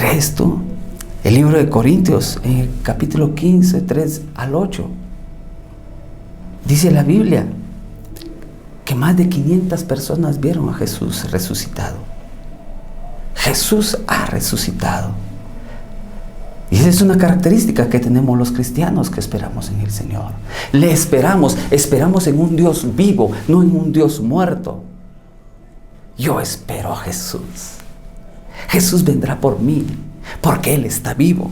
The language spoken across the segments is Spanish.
¿Crees tú? El libro de Corintios, en el capítulo 15, 3 al 8, dice la Biblia que más de 500 personas vieron a Jesús resucitado. Jesús ha resucitado. Y esa es una característica que tenemos los cristianos que esperamos en el Señor. Le esperamos en un Dios vivo, no en un Dios muerto. Yo espero a Jesús. Jesús vendrá por mí, porque Él está vivo.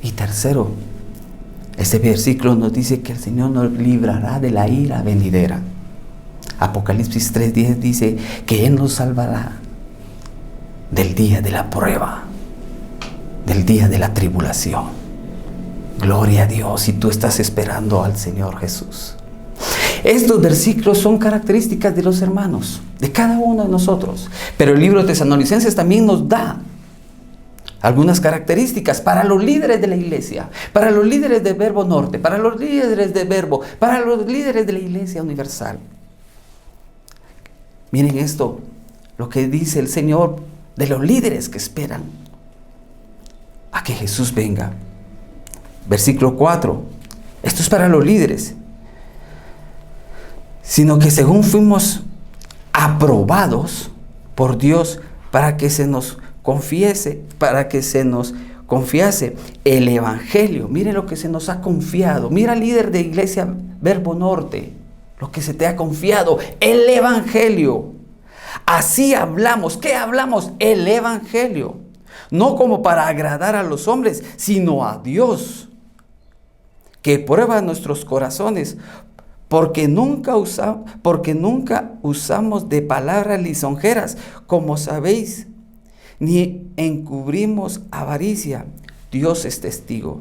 Y tercero, este versículo nos dice que el Señor nos librará de la ira venidera. Apocalipsis 3:10 dice que Él nos salvará del día de la prueba, del día de la tribulación. Gloria a Dios, si tú estás esperando al Señor Jesús. Estos versículos son características de los hermanos, de cada uno de nosotros. Pero el libro de Tesalonicenses también nos da algunas características para los líderes de la iglesia, para los líderes de Verbo Norte, para los líderes de Verbo, para los líderes de la Iglesia Universal. Miren esto, lo que dice el Señor de los líderes que esperan a que Jesús venga. Versículo 4. Esto es para los líderes. Sino que según fuimos aprobados por Dios para que se nos confiase el Evangelio. Mire lo que se nos ha confiado. Mira, líder de Iglesia Verbo Norte, lo que se te ha confiado, el Evangelio. Así hablamos. ¿Qué hablamos? El Evangelio. No como para agradar a los hombres, sino a Dios, que prueba nuestros corazones, porque nunca usamos de palabras lisonjeras, como sabéis, ni encubrimos avaricia. Dios es testigo.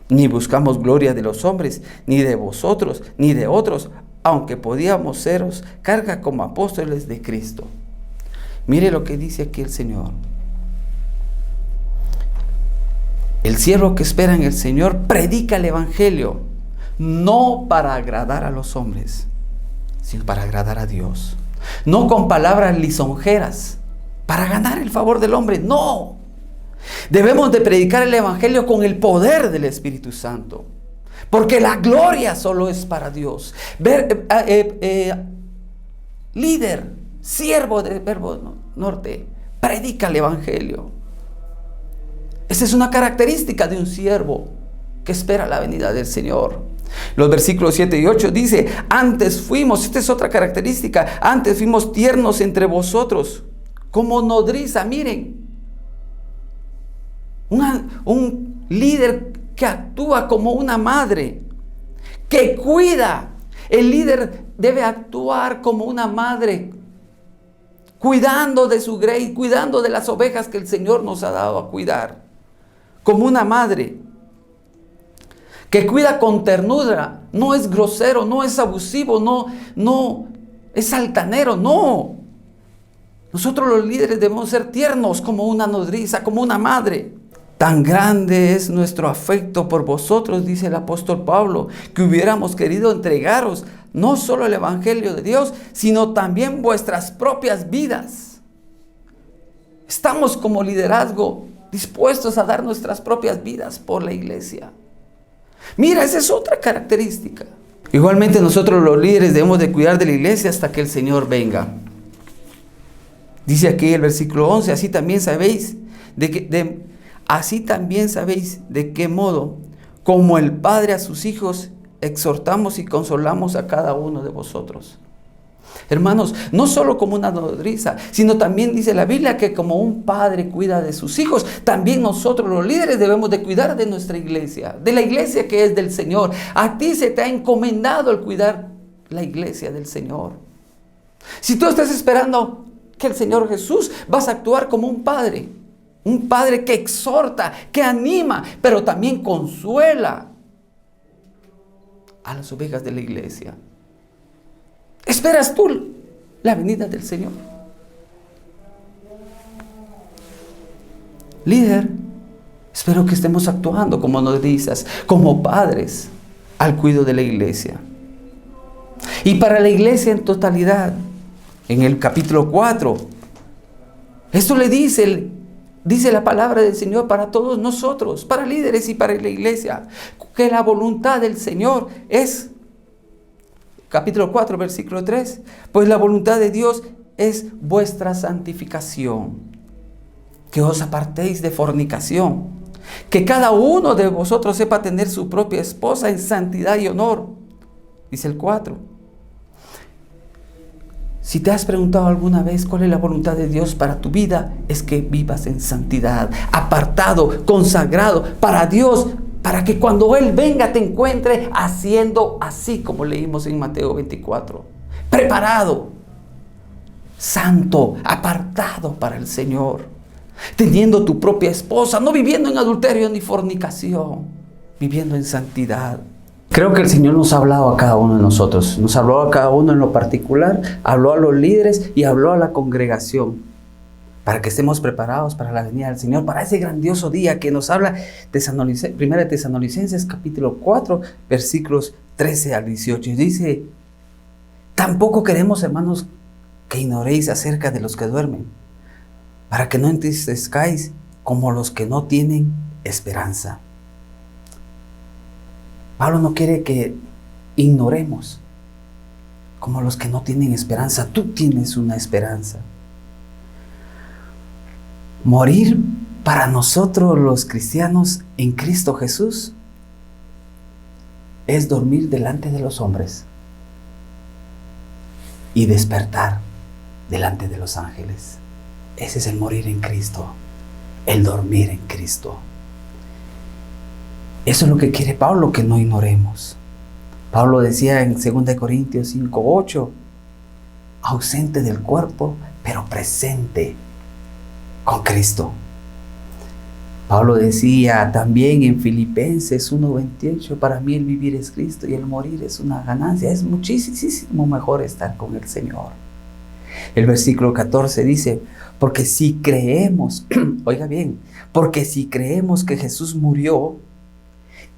Ni buscamos gloria de los hombres, ni de vosotros, ni de otros, aunque podíamos seros carga como apóstoles de Cristo. Mire lo que dice aquí el Señor. El siervo que espera en el Señor predica el Evangelio, no para agradar a los hombres, sino para agradar a Dios. No con palabras lisonjeras, para ganar el favor del hombre, no. Debemos de predicar el Evangelio con el poder del Espíritu Santo, porque la gloria solo es para Dios. Líder, siervo de Verbo Norte, predica el Evangelio. Esa es una característica de un siervo que espera la venida del Señor. Los versículos 7 y 8 dice, antes fuimos, esta es otra característica, antes fuimos tiernos entre vosotros, como nodriza. Miren, un líder que actúa como una madre, que cuida. El líder debe actuar como una madre, cuidando de su grey, cuidando de las ovejas que el Señor nos ha dado a cuidar. Como una madre que cuida con ternura, no es grosero, no es abusivo, no es altanero, no. Nosotros los líderes debemos ser tiernos como una nodriza, como una madre. Tan grande es nuestro afecto por vosotros, dice el apóstol Pablo, que hubiéramos querido entregaros no solo el Evangelio de Dios, sino también vuestras propias vidas. Estamos como liderazgo dispuestos a dar nuestras propias vidas por la iglesia. Mira, esa es otra característica. Igualmente nosotros los líderes debemos de cuidar de la iglesia hasta que el Señor venga. Dice aquí el versículo 11, así también sabéis de qué modo, como el Padre a sus hijos, exhortamos y consolamos a cada uno de vosotros. Hermanos, no solo como una nodriza, sino también dice la Biblia que como un padre cuida de sus hijos, también nosotros los líderes debemos de cuidar de nuestra iglesia, de la iglesia que es del Señor. A ti se te ha encomendado el cuidar la iglesia del Señor. Si tú estás esperando que el Señor Jesús, vas a actuar como un padre que exhorta, que anima, pero también consuela a las ovejas de la iglesia. ¿Esperas tú la venida del Señor? Líder, espero que estemos actuando como nodrizas, como padres al cuidado de la iglesia. Y para la iglesia en totalidad, en el capítulo 4, esto le dice Dice la palabra del Señor para todos nosotros, para líderes y para la iglesia, que la voluntad del Señor es, capítulo 4, versículo 3, pues la voluntad de Dios es vuestra santificación, que os apartéis de fornicación, que cada uno de vosotros sepa tener su propia esposa en santidad y honor. Dice el 4. Si te has preguntado alguna vez cuál es la voluntad de Dios para tu vida, es que vivas en santidad, apartado, consagrado para Dios, para que cuando Él venga te encuentre haciendo así como leímos en Mateo 24. Preparado, santo, apartado para el Señor, teniendo tu propia esposa, no viviendo en adulterio ni fornicación, viviendo en santidad. Creo que el Señor nos ha hablado a cada uno de nosotros, nos habló a cada uno en lo particular, habló a los líderes y habló a la congregación, para que estemos preparados para la venida del Señor, para ese grandioso día que nos habla Primera de Tesalonicenses capítulo 4, versículos 13 al 18. Y dice: tampoco queremos, hermanos, que ignoréis acerca de los que duermen, para que no entristezcáis como los que no tienen esperanza. Pablo no quiere que ignoremos como los que no tienen esperanza. Tú tienes una esperanza. Morir para nosotros los cristianos en Cristo Jesús es dormir delante de los hombres y despertar delante de los ángeles. Ese es el morir en Cristo, el dormir en Cristo. Eso es lo que quiere Pablo, que no ignoremos. Pablo decía en 2 Corintios 5:8, ausente del cuerpo, pero presente con Cristo. Pablo decía también en Filipenses 1:28, para mí el vivir es Cristo y el morir es una ganancia. Es muchísimo mejor estar con el Señor. El versículo 14 dice: porque si creemos, oiga bien, porque si creemos que Jesús murió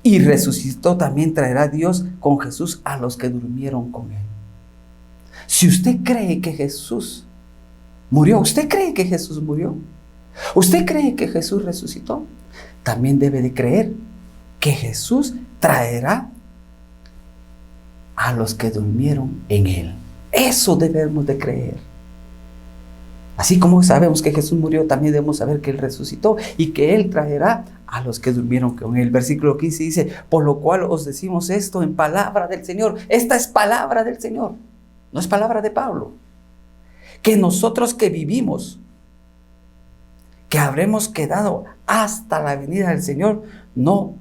y resucitó, también traerá Dios con Jesús a los que durmieron con Él. Si usted cree que Jesús murió, ¿usted cree que Jesús murió? ¿Usted cree que Jesús resucitó? También debe de creer que Jesús traerá a los que durmieron en Él. Eso debemos de creer. Así como sabemos que Jesús murió, también debemos saber que Él resucitó y que Él traerá a los que durmieron con Él. Versículo 15 dice: por lo cual os decimos esto en palabra del Señor. Esta es palabra del Señor, no es palabra de Pablo. Que nosotros que vivimos, que habremos quedado hasta la venida del Señor, no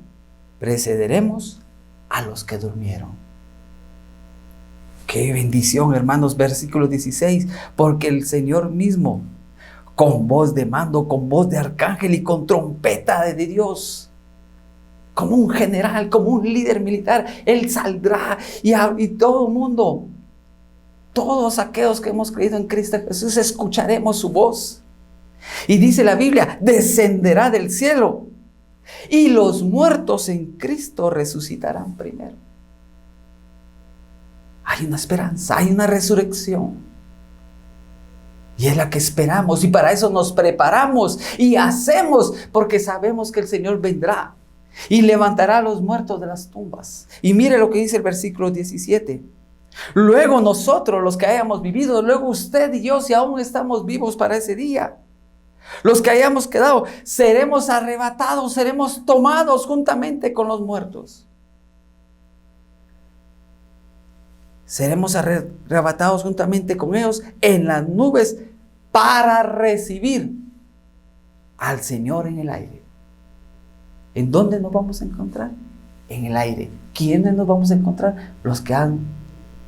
precederemos a los que durmieron. ¡Qué bendición, hermanos! Versículo 16, porque el Señor mismo, con voz de mando, con voz de arcángel y con trompeta de Dios, como un general, como un líder militar, Él saldrá y todo el mundo, todos aquellos que hemos creído en Cristo Jesús, escucharemos su voz. Y dice la Biblia: descenderá del cielo y los muertos en Cristo resucitarán primero. Hay una esperanza, hay una resurrección. Y es la que esperamos, y para eso nos preparamos y hacemos, porque sabemos que el Señor vendrá y levantará a los muertos de las tumbas. Y mire lo que dice el versículo 17. Luego nosotros, los que hayamos vivido, luego usted y yo, si aún estamos vivos para ese día, los que hayamos quedado, seremos arrebatados, seremos tomados juntamente con los muertos. Seremos arrebatados juntamente con ellos en las nubes para recibir al Señor en el aire. ¿En dónde nos vamos a encontrar? En el aire. ¿Quiénes nos vamos a encontrar? Los que han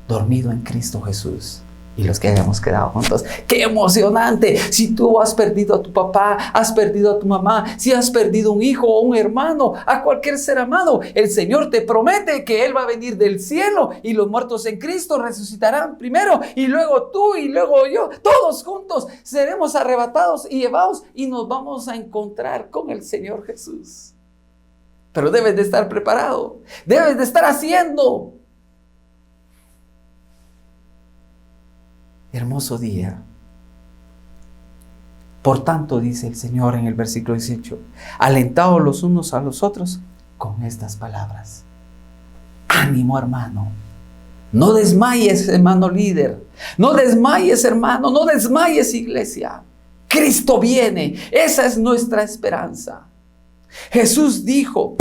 dormido en Cristo Jesús y los que hayamos quedado juntos. ¡Qué emocionante! Si tú has perdido a tu papá, has perdido a tu mamá, si has perdido un hijo o un hermano, a cualquier ser amado, el Señor te promete que Él va a venir del cielo y los muertos en Cristo resucitarán primero, y luego tú y luego yo, todos juntos seremos arrebatados y llevados y nos vamos a encontrar con el Señor Jesús. Pero debes de estar preparado, debes de estar haciendo. Hermoso día. Por tanto, dice el Señor en el versículo 18, alentaos los unos a los otros con estas palabras. Ánimo, hermano. No desmayes, hermano líder. No desmayes, hermano. No desmayes, iglesia. Cristo viene. Esa es nuestra esperanza. Jesús dijo,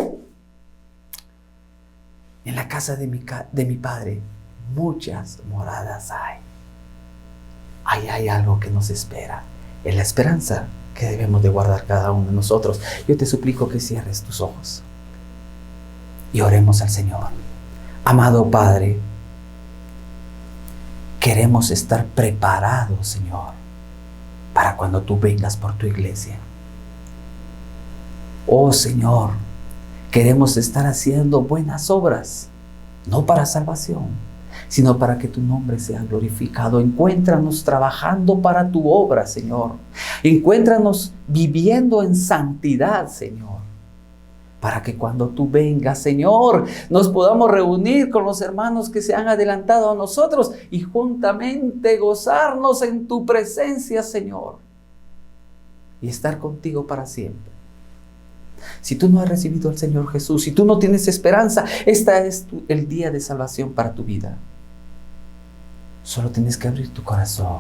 en la casa de mi Padre muchas moradas hay. Ahí hay algo que nos espera. Es la esperanza que debemos de guardar cada uno de nosotros. Yo te suplico que cierres tus ojos y oremos al Señor. Amado Padre, queremos estar preparados, Señor, para cuando tú vengas por tu iglesia. Oh Señor, queremos estar haciendo buenas obras, no para salvación, sino para que tu nombre sea glorificado. Encuéntranos trabajando para tu obra, Señor. Encuéntranos viviendo en santidad, Señor, para que cuando tú vengas, Señor, nos podamos reunir con los hermanos que se han adelantado a nosotros y juntamente gozarnos en tu presencia, Señor, y estar contigo para siempre. Si tú no has recibido al Señor Jesús, si tú no tienes esperanza, este es el día de salvación para tu vida. Solo tienes que abrir tu corazón,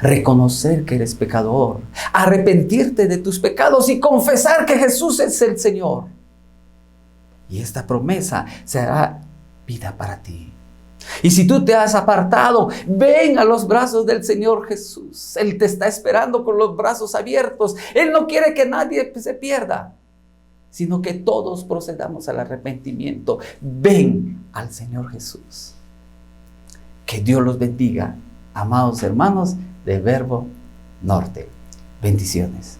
reconocer que eres pecador, arrepentirte de tus pecados y confesar que Jesús es el Señor. Y esta promesa será vida para ti. Y si tú te has apartado, ven a los brazos del Señor Jesús. Él te está esperando con los brazos abiertos. Él no quiere que nadie se pierda, sino que todos procedamos al arrepentimiento. Ven al Señor Jesús. Que Dios los bendiga, amados hermanos de Verbo Norte. Bendiciones.